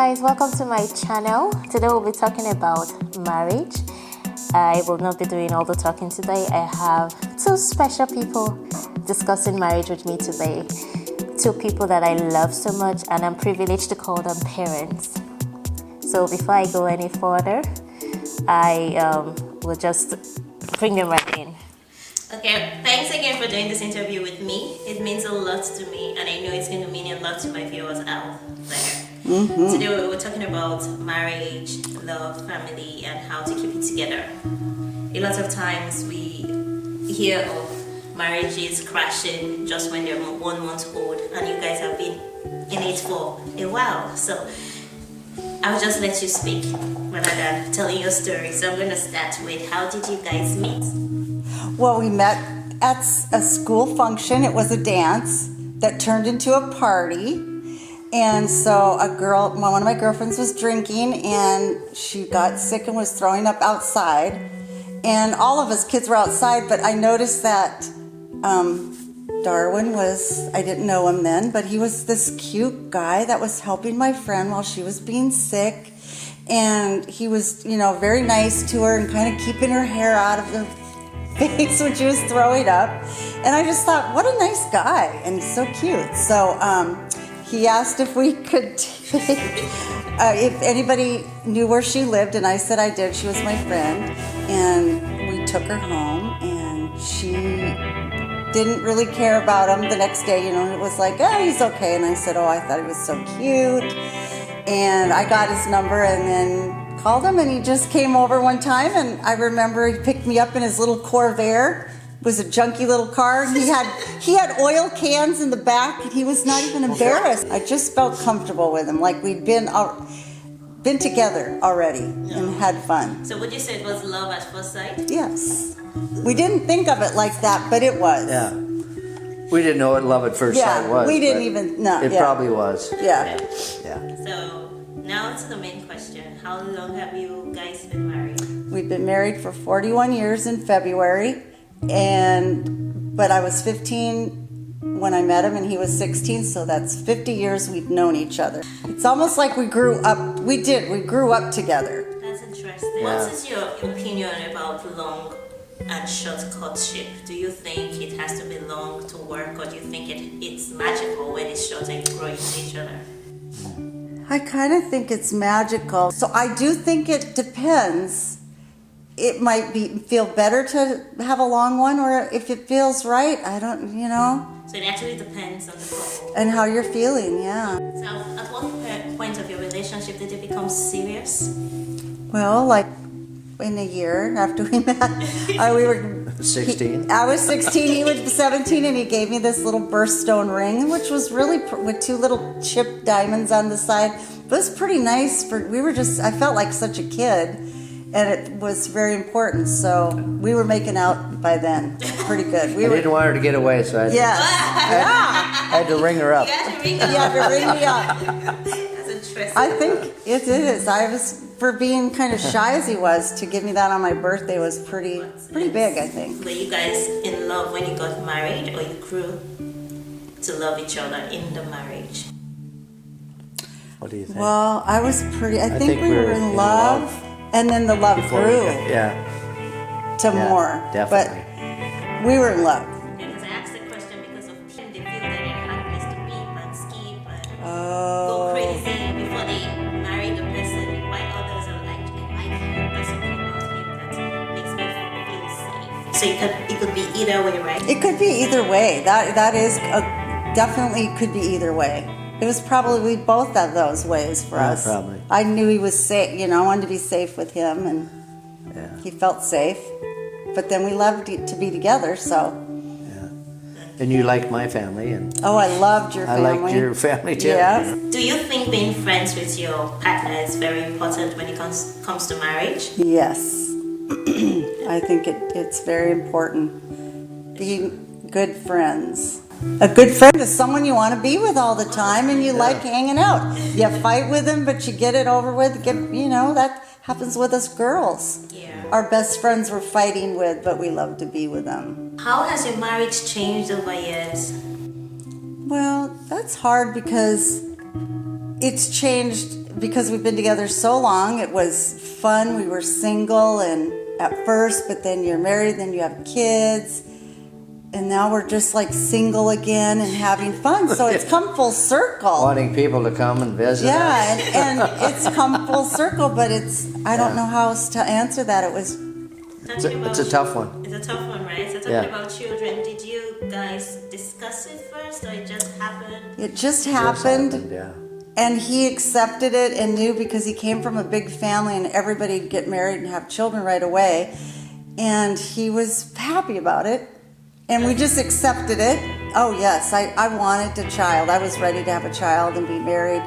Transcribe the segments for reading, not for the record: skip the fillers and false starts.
guys, welcome to my channel. Today we'll be talking about marriage. I will not be doing all the talking today. I have two special people discussing marriage with me today. Two people that I love so much, and I'm privileged to call them parents. So before I go any further, I will just bring them right in. Okay, thanks again for doing this interview with me. It means a lot to me, and I know it's going to mean a lot to my viewers out there. Today we were talking about marriage, love, family, and how to keep it together. A lot of times we hear of marriages crashing just when they're 1 month old, and you guys have been in it for a while. So I'll just let you speak rather than telling your story. So I'm going to start with, how did you guys meet? Well, we met at a school function. It was a dance that turned into a party. And so one of my girlfriends was drinking, and she got sick and was throwing up outside. And all of us kids were outside, but I noticed that Darwin I didn't know him then, but he was this cute guy that was helping my friend while she was being sick. And he was, very nice to her and kind of keeping her hair out of her face when she was throwing up. And I just thought, what a nice guy, and he's so cute. So he asked if we could take, if anybody knew where she lived, and I said I did. She was my friend, and we took her home, and she didn't really care about him the next day. It was like, oh, he's okay. And I said, oh, I thought he was so cute. And I got his number and then called him, and he just came over one time, and I remember he picked me up in his little Corvair. It was a junky little car. He had oil cans in the back, and he was not even embarrassed. I just felt comfortable with him, like we'd been together already and had fun. So would you say it was love at first sight? Yes. We didn't think of it like that, but it was. Yeah. We didn't know what love at first sight was. We didn't even know. It probably was. Yeah. So now to the main question. How long have you guys been married? We've been married for 41 years in February, but I was 15 when I met him, and he was 16, so that's 50 years we've known each other. It's almost like we grew up. We grew up together. That's interesting. Yeah. What is your opinion about long and short courtship? Do you think it has to be long to work, or do you think it's magical when it's short and you grow into each other? I kind of think it's magical. So I do think it depends. It might feel better to have a long one, or if it feels right, I don't, So it actually depends on the couple. and how you're feeling, yeah. So at what point of your relationship did it become serious? Well, like in a year after we met, we were 16. I was 16, he was 17, and he gave me this little birthstone ring, which was really with two little chipped diamonds on the side. It was pretty nice. I felt like such a kid, and it was very important. So we were making out by then, pretty good. I didn't want her to get away, so I had to ring her up. You had to ring me up. That's interesting. I think it is. I was, for being kind of shy as he was, to give me that on my birthday was pretty big, I think. Were you guys in love when you got married, or you grew to love each other in the marriage? What do you think? Well, I think we were in love, and then the love grew to more. Definitely. But we were in love. Because I asked the question because of they feel that they had place to be and skip and go Oh. crazy before they marry the person, while others are like, I like him, there's something about him that makes me feel safe. So it could be either way, right? It could be either way. That is definitely could be either way. It was probably both of those ways for us. Probably. I knew he was safe. I wanted to be safe with him, and he felt safe. But then we loved to be together, so. And you liked my family, and Oh, I loved your family. I liked your family too. Yes. Do you think being friends with your partner is very important when it comes to marriage? Yes. I think it's very important. Being good friends. A good friend is someone you want to be with all the time, and you like hanging out. You fight with them, but you get it over with. That happens with us girls. Yeah. Our best friends we're fighting with, but we love to be with them. How has your marriage changed over years? Well, that's hard because it's changed because we've been together so long, it was fun. We were single and at first, but then you're married, then you have kids. And now we're just like single again and having fun. So it's come full circle. Wanting people to come and visit us. Yeah, and it's come full circle, but I don't know how else to answer that. It's a tough one. It's a tough one, right? So talking about children, did you guys discuss it first or it just happened? It just happened. Yeah. And he accepted it and knew, because he came from a big family and everybody would get married and have children right away. And he was happy about it. And we just accepted it. Oh, yes, I wanted a child. I was ready to have a child and be married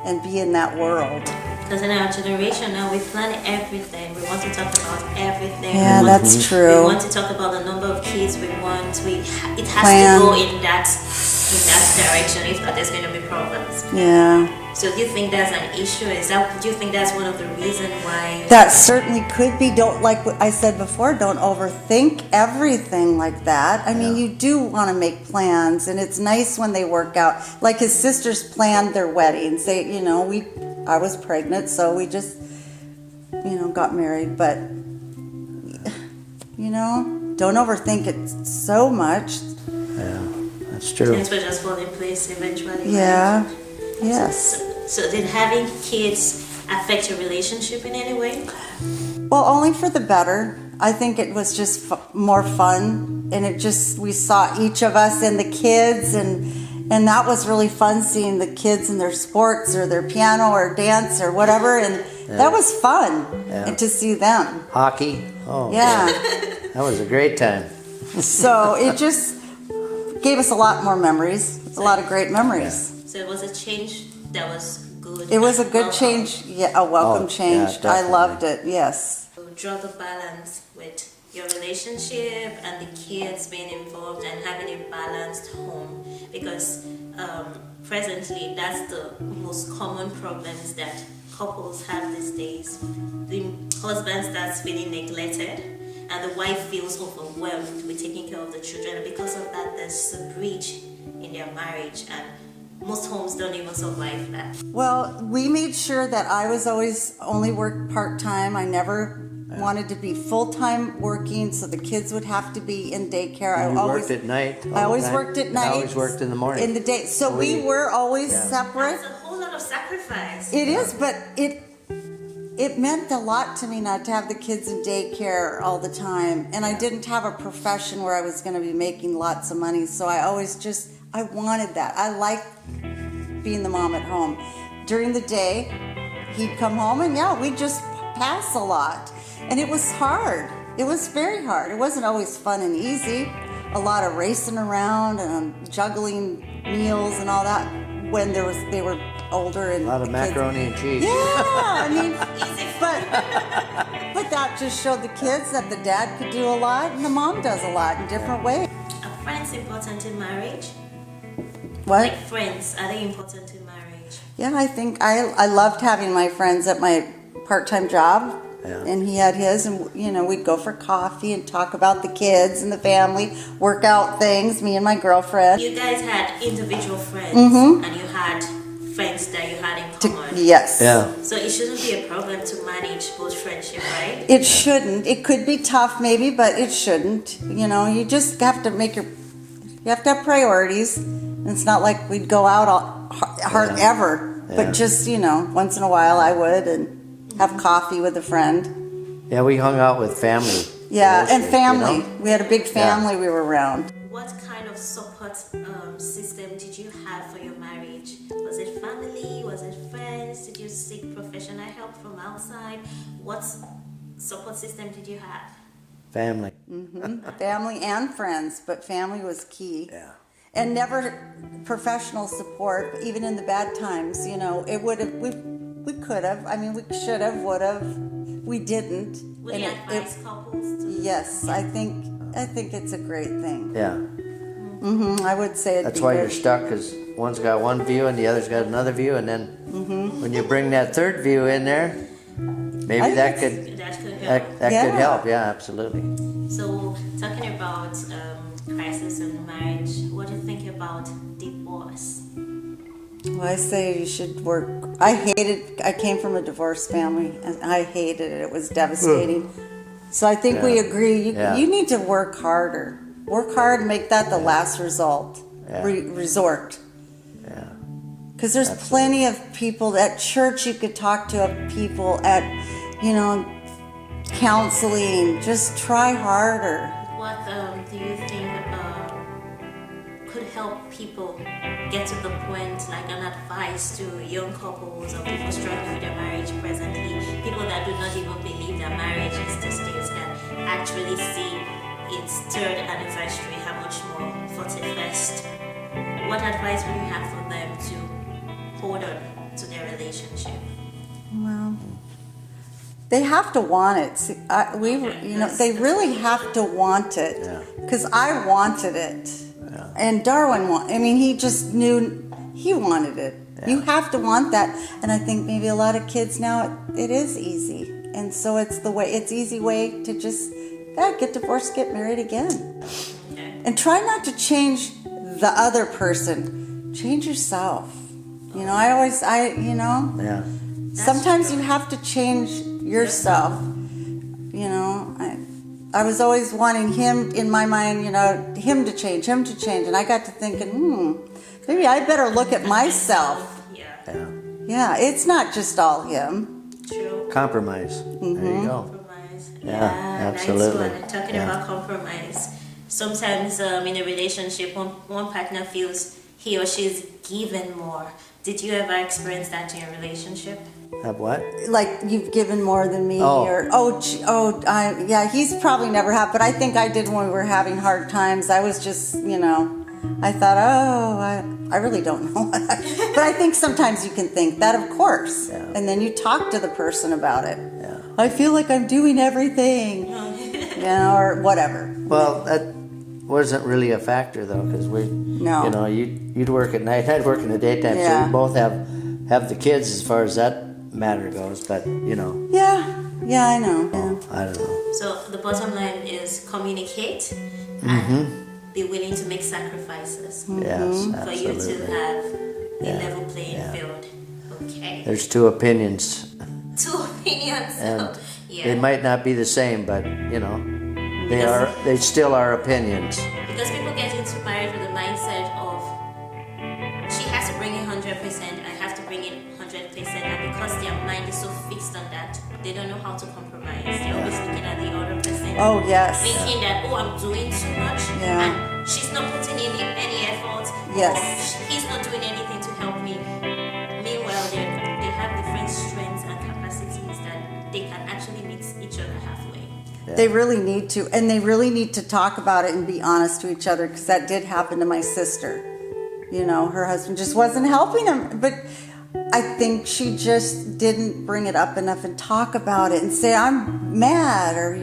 and be in that world. Because in our generation now, we plan everything. We want to talk about everything. Yeah, that's true. We want to talk about the number of kids we want. It has Plan. to go in that direction. If not, there's going to be problems. Yeah. So do you think that's an issue? Do you think that's one of the reasons why? That certainly could be. Don't, like what I said before, don't overthink everything like that. I mean, you do want to make plans, and it's nice when they work out. Like his sisters planned their weddings. I was pregnant, so we just, got married. But, don't overthink it so much. Yeah, that's true. Things will just fall in place eventually. Yeah. Right? Yes. So did having kids affect your relationship in any way? Well, only for the better. I think it was just more fun, and we saw each of us and the kids, and that was really fun, seeing the kids in their sports or their piano or dance or whatever, and that was fun, and to see them. Hockey. Oh, yeah. That was a great time. So it just gave us a lot more memories, a lot of great memories. So it was a change that was good. It was a good change, a welcome change. Yeah, I loved it, yes. So draw the balance with your relationship and the kids being involved and having a balanced home, because presently that's the most common problems that couples have these days. The husband starts feeling neglected and the wife feels overwhelmed with taking care of the children, and because of that there's a breach in their marriage, and most homes don't even survive that. Well, we made sure that I was always only work part-time. I never wanted to be full-time working, so the kids would have to be in daycare. I always worked at night. I always worked at night. I always worked in the morning. In the day. So we were always separate. That's a whole lot of sacrifice. It is, but it meant a lot to me not to have the kids in daycare all the time. And I didn't have a profession where I was going to be making lots of money, so I wanted that. I liked being the mom at home. During the day, he'd come home and we'd just pass a lot. And it was hard. It was very hard. It wasn't always fun and easy. A lot of racing around and juggling meals and all that when they were older. And a lot of macaroni and cheese. Yeah, I mean, but that just showed the kids that the dad could do a lot and the mom does a lot in different ways. Are friends important in marriage? What? Like friends, are they important in marriage? Yeah, I think I loved having my friends at my part-time job. Yeah. And he had his, and we'd go for coffee and talk about the kids and the family, work out things, me and my girlfriend. You guys had individual friends, and you had friends that you had in common. Yes. Yeah. So it shouldn't be a problem to manage both friendship, right? It shouldn't. It could be tough maybe, but it shouldn't. You just have to you have to have priorities. And it's not like we'd go out hard ever, but just, once in a while I would, and have coffee with a friend. Yeah, we hung out with family. Yeah, mostly, and family. We had a big family we were around. What kind of support system did you have for your marriage? Was it family? Was it friends? Did you seek professional help from outside? What support system did you have? Family. Family and friends, but family was key. Yeah. And never professional support, even in the bad times. It would have. We could have. I mean, we should have, would have. We didn't. Would you advise couples to? Yes, I think it's a great thing. Yeah. I would say that's why you're stuck, because one's got one view and the other's got another view, and then when you bring that third view in there, maybe that could help. Yeah, absolutely. So talking about crisis in marriage, what do you think about divorce? Well, I say you should work. I came from a divorced family, and I hated it. It was devastating. So I think we agree. You need to work harder. Work hard and make that the last result. Resort. Yeah. Because there's plenty of people at church you could talk to, people at, counseling. Just try harder. What do you think could help people get to the point, like an advice to young couples or people struggling with their marriage presently, people that do not even believe that marriage is these days can actually see its third anniversary, how much more 41st? What advice would you have for them to hold on to their relationship? Well, they have to want it. See, they really have to want it. Because I wanted it. Yeah. And Darwin he just knew he wanted it. Yeah. You have to want that. And I think maybe a lot of kids now, it is easy. And so it's easy way to just get divorced, get married again. Okay. And try not to change the other person. Change yourself. Sometimes you have to change yourself. I was always wanting him in my mind, him to change. And I got to thinking, maybe I better look at myself. Yeah, it's not just all him. True. Compromise. Mm-hmm. There you go. Compromise. Yeah, absolutely. Nice one. Talking about compromise. Sometimes in a relationship, one partner feels he or she's given more. Did you ever experience that in your relationship? Have what? Like you've given more than me, he's probably never have, but I think I did when we were having hard times. I was just, I thought, I really don't know. But I think sometimes you can think that, of course, and then you talk to the person about it. Yeah. I feel like I'm doing everything, or whatever. Well, that wasn't really a factor though, because you'd work at night, I'd work in the daytime, so we both have the kids as far as that matter goes, but yeah, I know. I don't know. So the bottom line is communicate and be willing to make sacrifices. Yes, for you to have a level playing field. Okay. There's two opinions. And they might not be the same, but they still are opinions. Because people get into marriage with the mindset of she has to bring in 100%, I have to bring in 100%, and because their mind is so fixed on that, they don't know how to compromise. They're always looking at the other person. Oh yes. Thinking that I'm doing too much, and she's not putting in any effort. Yes. Or he's not doing anything to help me. Meanwhile, they have different strengths and capacities that they can actually meet each other halfway. Yeah. They really need to, and they really need to talk about it and be honest to each other, because that did happen to my sister. Her husband just wasn't helping him, but I think she just didn't bring it up enough and talk about it and say, I'm mad, or,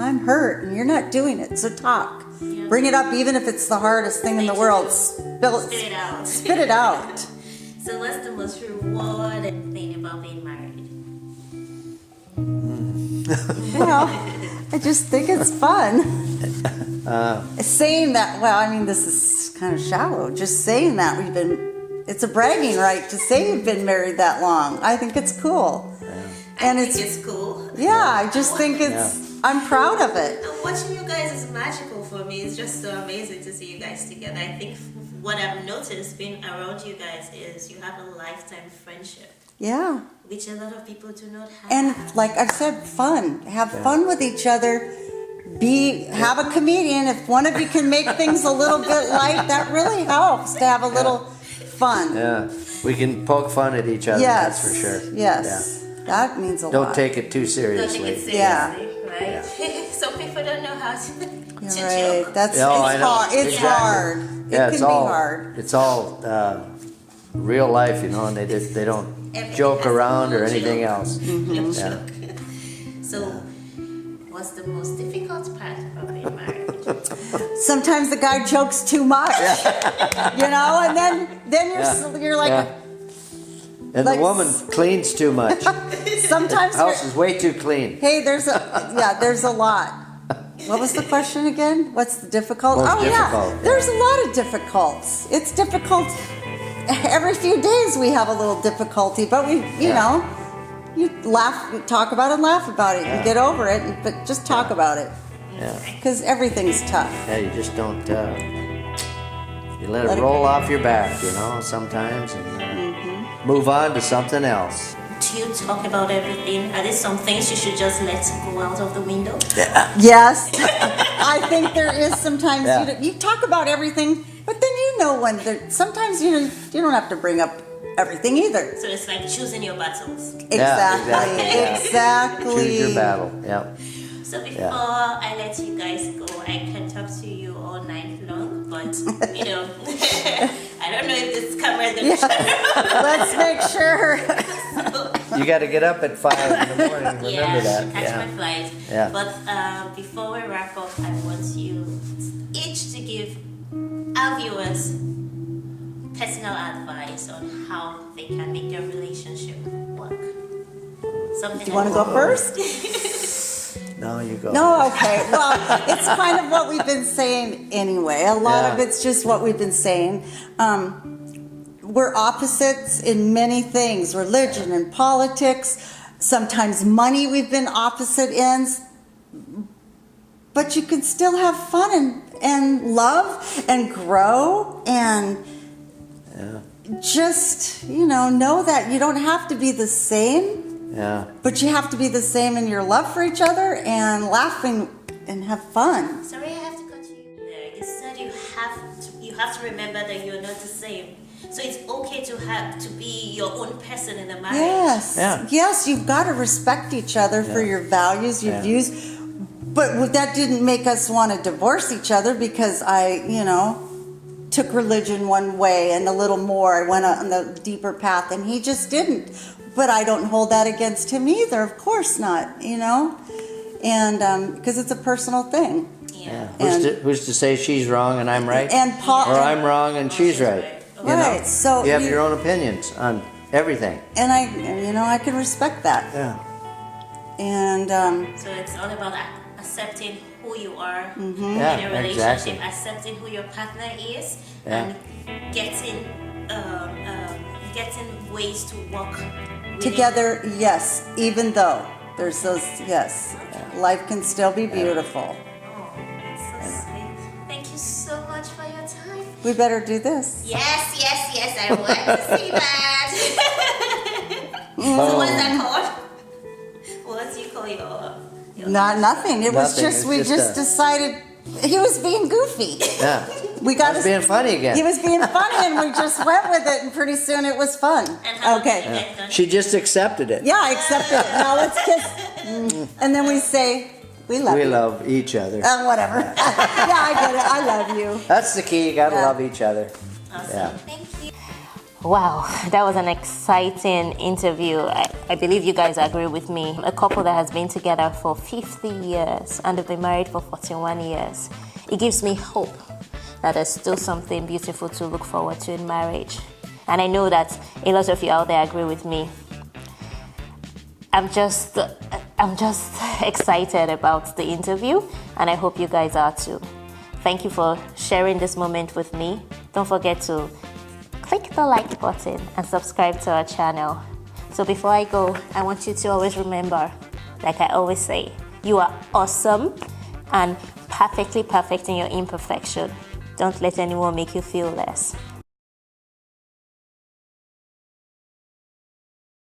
I'm hurt, and you're not doing it, so talk. Yeah. Bring it up, even if it's the hardest thing in the world. Spit it out. Spit it out. So what's the most rewarding thing about being married? I just think it's fun. Saying that, this is kind of shallow. Just saying that it's a bragging right to say you've been married that long. I think it's cool. Yeah. And it's cool. Yeah, I just think I'm proud of it. And watching you guys is magical for me. It's just so amazing to see you guys together. I think what I've noticed being around you guys is you have a lifetime friendship. Yeah. Which a lot of people do not have. And like I said, fun. Have fun with each other. Have a comedian. If one of you can make things a little bit light, that really helps to have a little fun. Yeah. We can poke fun at each other, that's for sure. Yes. Yeah. That means a lot. Don't take it too seriously. Don't take it seriously, right? Yeah. Some people don't know how to joke. That's hard. It's hard. It can be hard. It's all real life, and they don't joke around or anything else. Mm-hmm. Yeah. So, what's the most difficult part of being married? Sometimes the guy jokes too much, and then you're like. Yeah. And the woman cleans too much. Sometimes the house is way too clean. Hey, there's a lot. What was the question again? What's the difficult? Difficult. There's a lot of difficulties. It's difficult every few days we have a little difficulty, but you know, you laugh, talk about it and laugh about it. You get over it, but just talk about it. Yeah. Because everything's tough. Yeah, you just don't, you let it roll off your back, you know, sometimes, and move on to something else. Do you talk about everything? Are there some things you should just let go out of the window? Yes. I think there is sometimes, Yeah. you talk about everything, but then you know when sometimes you don't have to bring up everything either. So it's like choosing your battles. Exactly. Choose your battle, yeah. So before I let you guys go, I can talk to you all night long, but you know, I don't know if this camera is going to Let's make sure. You got to get up at 5 in the morning. Remember that. catch my flight. Yeah. But before we wrap up, I want you each to give our viewers personal advice on how they can make their relationship work. Something. Do you want to go first? No, you go. No, okay. Well, it's kind of what we've been saying anyway. A lot of it's just what we've been saying. We're opposites in many things, religion and politics. Sometimes money, we've been opposite ends. But you can still have fun and love and grow and just, know that you don't have to be the same. Yeah. But you have to be the same in your love for each other and laughing and have fun. Sorry, I have to cut you there. You said you have to remember that you're not the same. So it's okay to be your own person in a marriage. Yes. Yeah. Yes, you've got to respect each other for your values, your views. But that didn't make us want to divorce each other because I, took religion one way and a little more. I went on the deeper path and he just didn't. But I don't hold that against him either. Of course not, And because it's a personal thing. Yeah. Who's to say she's wrong and I'm right? And Paul, or I'm wrong and she's right. Right. So you have your own opinions on everything. And I can respect that. Yeah. And so it's all about accepting who you are in Yeah, a relationship, exactly. accepting who your partner is, Yeah. and getting ways to work together, yes, even though there's those, life can still be beautiful. Oh, that's so sweet. Thank you so much for your time. We better do this. Yes, I want to see that. So what's that called? What do you call your Nothing. It was Nothing. we just decided he was being goofy. Yeah. We got I was being funny again. He was being funny, and we just went with it, and pretty soon it was fun. And how Okay. did you get done? She just accepted it. Yeah, I accepted it. Now let's kiss. And then we say, we love We you. love each other. Whatever. Yeah, I get it. I love you. That's the key. You got to love each other. Awesome. Yeah. Thank you. Wow, that was an exciting interview. I believe you guys agree with me. A couple that has been together for 50 years and have been married for 41 years. It gives me hope that there's still something beautiful to look forward to in marriage. And I know that a lot of you out there agree with me. I'm just excited about the interview, and I hope you guys are too. Thank you for sharing this moment with me. Don't forget to click the like button and subscribe to our channel. So before I go, I want you to always remember, like I always say, you are awesome and perfectly perfect in your imperfection. Don't let anyone make you feel less.